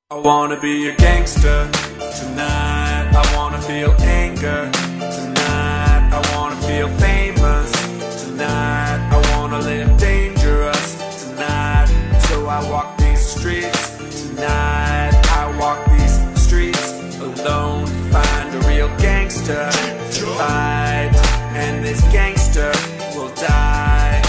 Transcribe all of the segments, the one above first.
I wanna be a gangster tonight. I wanna feel anger tonight. I wanna feel famous tonight. I wanna live dangerous tonight. So I walk these streets tonight. I walk these streets alone. Find a real gangster to fight, and this gangster will die.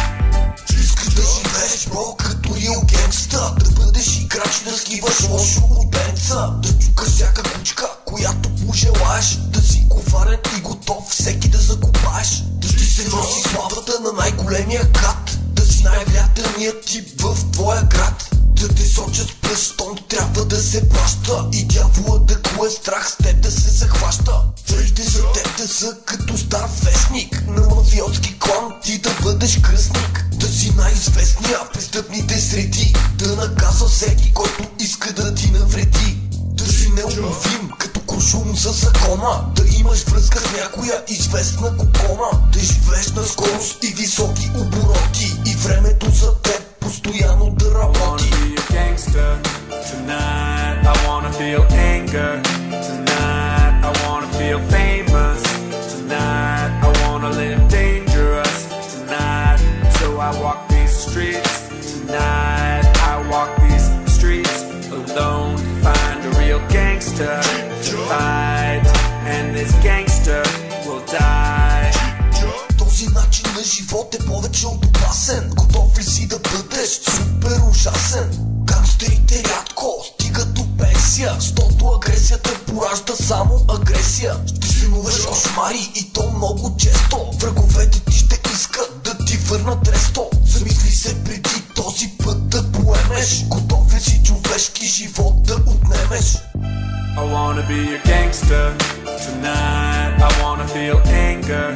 Искаш да живееш, бро, като реал гангста, да бъдеш играч, да скиваш лошо моденца, да чукаш всяка кучка, която пожелаеш, да си коварен и готов всеки да закопаеш, да ще се носи славата на най-големия град, да си най-влиятелният тип в твоя град, да те сочат с пръстом, трябва да се плаща, и дявола да го е страх с теб да се захваща. Връжде за теб да са като стар вестник на мафиотски клан, ти да бъдеш кръстник, да си най-известния в престъпните среди, да наказва всеки, който иска да ти навреди, да си неуловим като куршум за закона, да имаш връзка с някоя известна кокона, да живееш на скорост и високи обороти, и времето за теб постоянно да работи. Tonight, I wanna feel anger tonight. I wanna feel famous tonight. I wanna live dangerous tonight. So I walk these streets tonight. I walk these streets alone. Find a real gangster to fight, and this gangster will die. Този начин на живот е повече от опасен. Готов ли си да бъдеш супер ужасен? Гангстерите рядко стигат до пенсия, защото агресията поражда само агресия. Ще сънуваш кошмари и то много често. Враговете ти ще искат да ти върнат ресто. Замисли се преди този път да поемеш. Готов ли си човешки живот да отнемеш? I wanna be a gangster tonight. I wanna feel anger